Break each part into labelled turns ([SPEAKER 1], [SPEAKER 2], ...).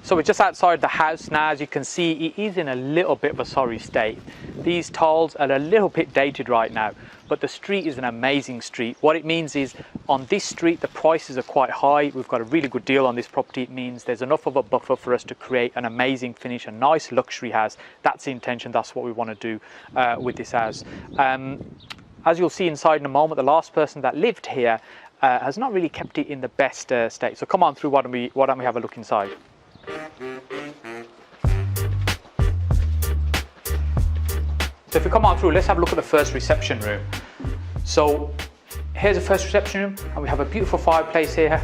[SPEAKER 1] So we're just outside the house now. As you can see, it is in a little bit of a sorry state. These tiles are a little bit dated right now, but the street is an amazing street. What it means is on this street, the prices are quite high. We've got a really good deal on this property. It means there's enough of a buffer for us to create an amazing finish, a nice luxury house. That's the intention. That's what we want to do with this house. As you'll see inside in a moment, the last person that lived here has not really kept it in the best state. So come on through, why don't we have a look inside? So if we come on through, let's have a look at the first reception room. So here's the first reception room, and we have a beautiful fireplace here,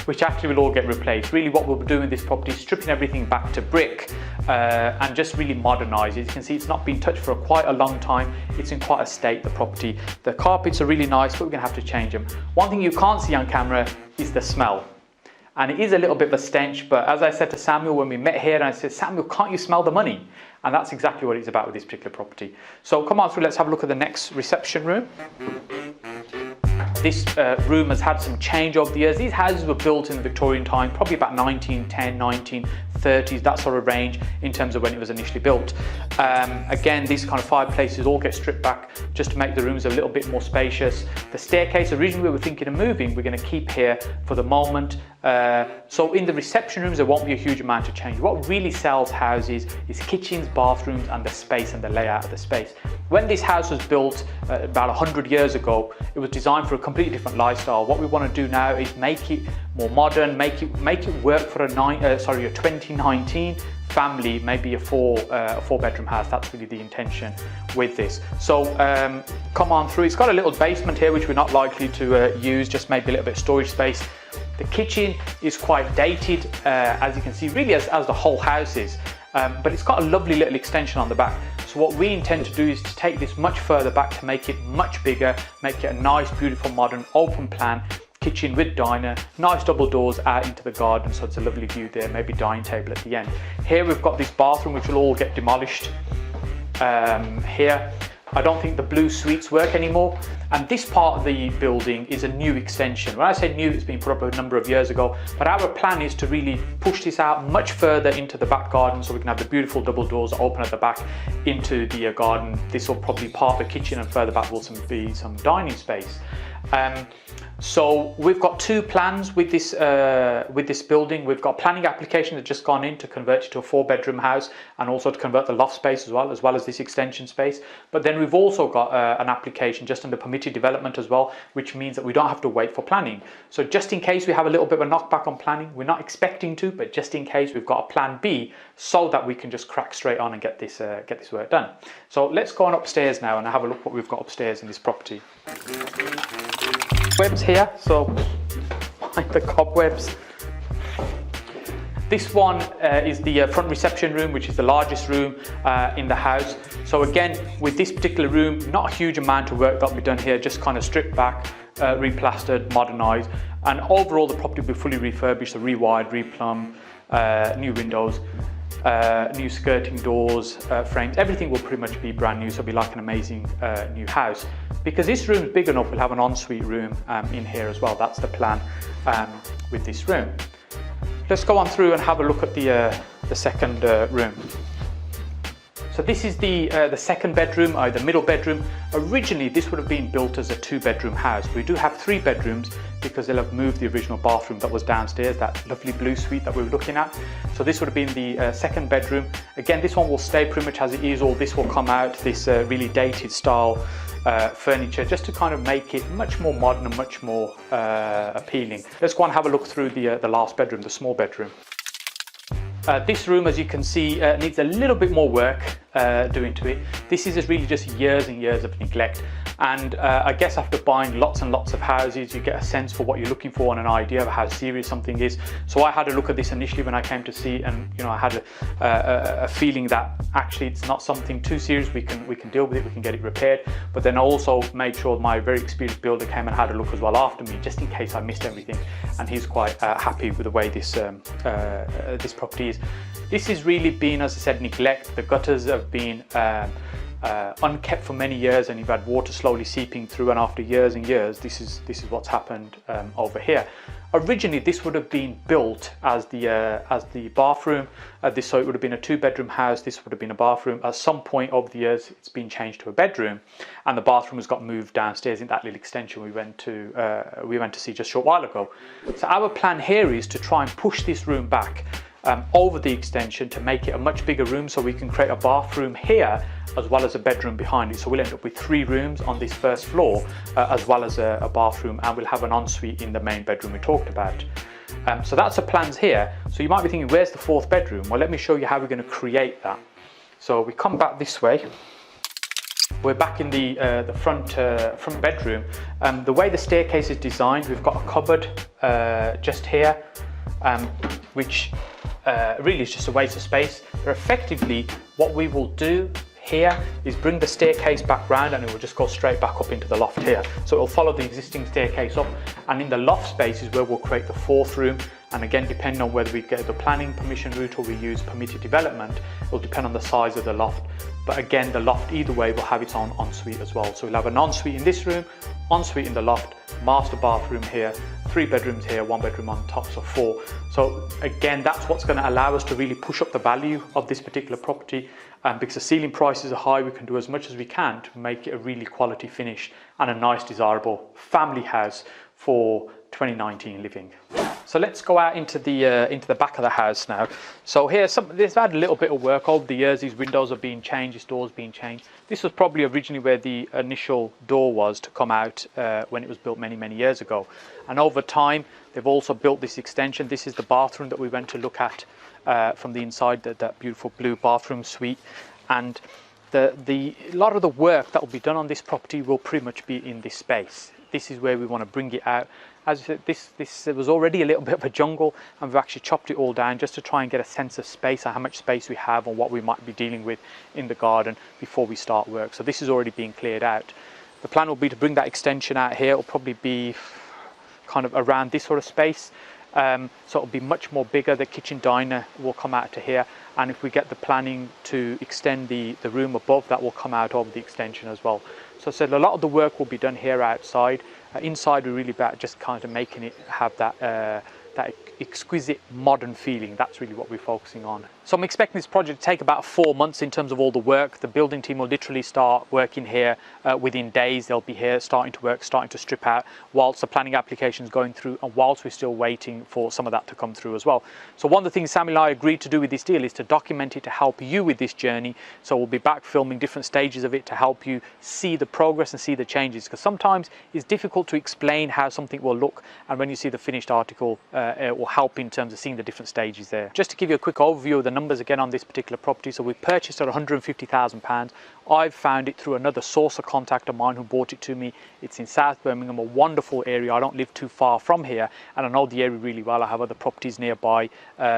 [SPEAKER 1] which actually will all get replaced. Really what we'll be doing with this property is stripping everything back to brick and just really modernise it. As you can see, it's not been touched for quite a long time. It's in quite a state, the property. The carpets are really nice, but we're gonna have to change them. One thing you can't see on camera is the smell. And it is a little bit of a stench, but as I said to Samuel when we met here, and I said, Samuel, can't you smell the money? And that's exactly what it's about with this particular property. So come on through, let's have a look at the next reception room. This room has had some change over the years. These houses were built in the Victorian time, probably about 1910, 1930s, that sort of range in terms of when it was initially built. Again, these kind of fireplaces all get stripped back just to make the rooms a little bit more spacious. The staircase, originally we were thinking of moving, we're going to keep here for the moment. So in the reception rooms, there won't be a huge amount of change. What really sells houses is kitchens, bathrooms, and the space and the layout of the space. When this house was built about 100 years ago, it was designed for a completely different lifestyle. What we want to do now is make it more modern, make it work for a 2019 family, maybe a four bedroom house. That's really the intention with this. So come on through. It's got a little basement here, which we're not likely to use, just maybe a little bit of storage space. The kitchen is quite dated, as you can see, really as the whole house is, but it's got a lovely little extension on the back. So what we intend to do is to take this much further back to make it much bigger, make it a nice, beautiful, modern, open plan kitchen with diner, nice double doors out into the garden, so it's a lovely view there, maybe dining table at the end. Here we've got this bathroom which will all get demolished. Here I don't think the blue suites work anymore, and this part of the building is a new extension. When I say new, it's been put up a number of years ago, but our plan is to really push this out much further into the back garden so we can have the beautiful double doors that open at the back into the garden. This will probably be part of the kitchen, and further back will be some dining space. So we've got two plans with this building. We've got planning application that's just gone in to convert it to a 4-bedroom house, and also to convert the loft space as well as this extension space. But then we've also got an application just under permitted development as well, which means that we don't have to wait for planning. So just in case we have a little bit of a knockback on planning, we're not expecting to, but just in case, we've got a plan B so that we can just crack straight on and get this work done. So let's go on upstairs now and have a look what we've got upstairs in this property. Cobwebs here, so find the cobwebs. This one is the front reception room, which is the largest room in the house. So again, with this particular room, not a huge amount of work that will be done here, just kind of stripped back, replastered, modernised, and overall the property will be fully refurbished, so rewired, replumbed, new windows, new skirting doors, frames, everything will pretty much be brand new, so it'll be like an amazing new house. Because this room is big enough, we'll have an ensuite room in here as well. That's the plan with this room. Let's go on through and have a look at the second room. So this is the second bedroom, or the middle bedroom. Originally, this would have been built as a 2-bedroom house. We do have 3 bedrooms because they'll have moved the original bathroom that was downstairs, that lovely blue suite that we were looking at. So this would have been the second bedroom. Again, this one will stay pretty much as it is. All this will come out, this really dated style furniture, just to kind of make it much more modern and much more appealing. Let's go and have a look through the last bedroom, the small bedroom. This room, as you can see, needs a little bit more work doing to it. This is really just years and years of neglect. And I guess after buying lots and lots of houses, you get a sense for what you're looking for and an idea of how serious something is. So I had a look at this initially when I came to see it, and I had a feeling that actually it's not something too serious. We can deal with it, we can get it repaired. But then I also made sure my very experienced builder came and had a look as well after me, just in case I missed everything. And he's quite happy with the way this property is. This has really been, as I said, neglect. The gutters have been unkept for many years, and you've had water slowly seeping through, and after years and years, this is what's happened over here. Originally, this would have been built as the bathroom. So it would have been a 2-bedroom house. This would have been a bathroom. At some point over the years, it's been changed to a bedroom, and the bathroom has got moved downstairs in that little extension we went to see just a short while ago. So our plan here is to try and push this room back over the extension to make it a much bigger room, so we can create a bathroom here as well as a bedroom behind it. So we'll end up with 3 rooms on this first floor as well as a bathroom, and we'll have an ensuite in the main bedroom we talked about. So that's the plans here. So you might be thinking, where's the 4th bedroom? Well, let me show you how we're going to create that. So we come back this way. We're back in the front bedroom. The way the staircase is designed, we've got a cupboard just here, which really is just a waste of space. But effectively, what we will do here is bring the staircase back round, and it will just go straight back up into the loft here. So it will follow the existing staircase up, and in the loft space is where we'll create the 4th room. And again, depending on whether we get the planning permission route or we use permitted development, it will depend on the size of the loft. But again, the loft either way will have its own ensuite as well. So we'll have an ensuite in this room, ensuite in the loft, master bathroom here, 3 bedrooms here, 1 bedroom on top, so 4. So again, that's what's going to allow us to really push up the value of this particular property. Because the ceiling prices are high, we can do as much as we can to make it a really quality finish and a nice, desirable family house for 2019 living. So let's go out into the back of the house now. So here, they've had a little bit of work over the years. These windows are being changed, this door's being changed. This was probably originally where the initial door was to come out when it was built many, many years ago. And over time, they've also built this extension. This is the bathroom that we went to look at from the inside, that beautiful blue bathroom suite. And a lot of the work that will be done on this property will pretty much be in this space. This is where we want to bring it out. As I said, this was already a little bit of a jungle, and we've actually chopped it all down just to try and get a sense of space and how much space we have and what we might be dealing with in the garden before we start work. So this is already being cleared out. The plan will be to bring that extension out here. It will probably be kind of around this sort of space. So it'll be much more bigger. The kitchen diner will come out to here, and if we get the planning to extend the room above, that will come out over the extension as well. So I said a lot of the work will be done here outside. Inside, we're really about just kind of making it have that exquisite modern feeling. That's really what we're focusing on. So I'm expecting this project to take about 4 months in terms of all the work. The building team will literally start working here within days. They'll be here starting to work, starting to strip out, whilst the planning application is going through, and whilst we're still waiting for some of that to come through as well. So one of the things Samuel and I agreed to do with this deal is to document it to help you with this journey. So we'll be back filming different stages of it to help you see the progress and see the changes, because sometimes it's difficult to explain how something will look, and when you see the finished article, it will help in terms of seeing the different stages there. Just to give you a quick overview of the numbers again on this particular property. So we purchased at £150,000. I've found it through another source of contact of mine who bought it to me. It's in South Birmingham, a wonderful area. I don't live too far from here, and I know the area really well. I have other properties nearby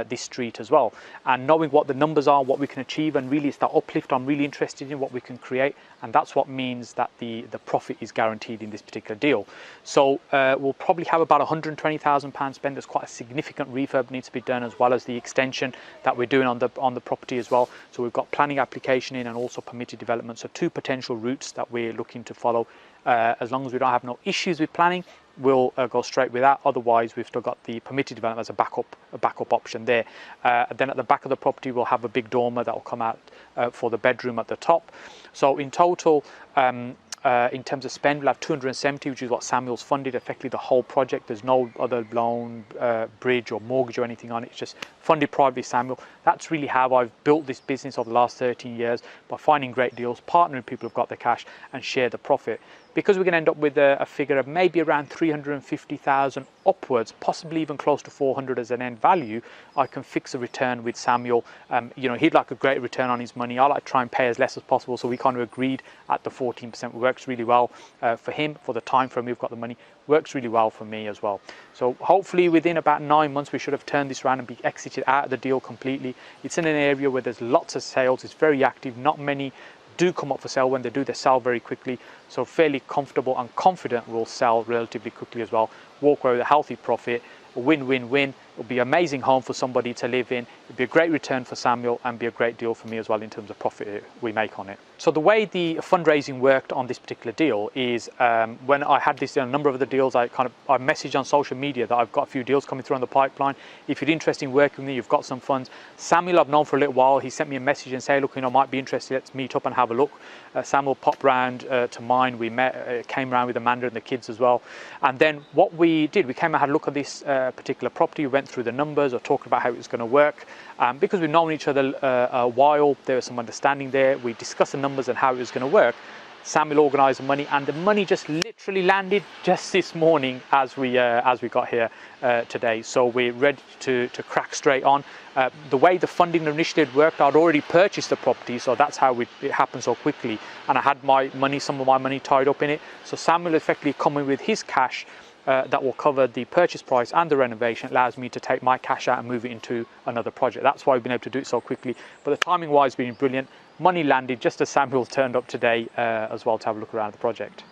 [SPEAKER 1] this street as well. And knowing what the numbers are, what we can achieve, and really it's that uplift I'm really interested in, what we can create, and that's what means that the profit is guaranteed in this particular deal. So we'll probably have about £120,000 spent. There's quite a significant refurb needs to be done, as well as the extension that we're doing on the property as well. So we've got planning application in and also permitted development. So 2 potential routes that we're looking to follow. As long as we don't have no issues with planning, we'll go straight with that. Otherwise, we've still got the permitted development as a backup option there. Then at the back of the property, we'll have a big dormer that will come out for the bedroom at the top. So in total, in terms of spend, we'll have 270, which is what Samuel's funded, effectively the whole project. There's no other loan, bridge or mortgage or anything on it. It's just funded privately, Samuel. That's really how I've built this business over the last 13 years, by finding great deals, partnering with people who've got the cash, and share the profit. Because we're going to end up with a figure of maybe around 350,000 upwards, possibly even close to 400 as an end value, I can fix a return with Samuel. You know, he'd like a great return on his money. I like to try and pay as less as possible, so we kind of agreed at the 14%. It works really well for him, for the time frame we've got the money. Works really well for me as well. So hopefully within about 9 months, we should have turned this around and be exited out of the deal completely. It's in an area where there's lots of sales. It's very active. Not many do come up for sale. When they do, they sell very quickly. So fairly comfortable and confident we'll sell relatively quickly as well. Walk away with a healthy profit, a win-win-win. It'll be an amazing home for somebody to live in. It'll be a great return for Samuel and be a great deal for me as well in terms of profit we make on it. So the way the fundraising worked on this particular deal is when I had this a number of other deals, I messaged on social media that I've got a few deals coming through on the pipeline. If you're interested in working with me, you've got some funds. Samuel I've known for a little while. He sent me a message and said, look, I might be interested. Let's meet up and have a look. Samuel popped round to mine. We met, came round with Amanda and the kids as well. And then what we did, we came and had a look at this particular property. We went through the numbers or talked about how it was going to work. Because we've known each other a while, there was some understanding there. We discussed the numbers and how it was going to work. Samuel organised the money, and the money just literally landed just this morning as we got here today. So we're ready to crack straight on. The way the funding initially had worked, I'd already purchased the property, so that's how it happened so quickly. And I had some of my money tied up in it. So Samuel effectively coming with his cash that will cover the purchase price and the renovation. It allows me to take my cash out and move it into another project. That's why we've been able to do it so quickly. But the timing wise has been brilliant. Money landed just as Samuel turned up today as well to have a look around the project.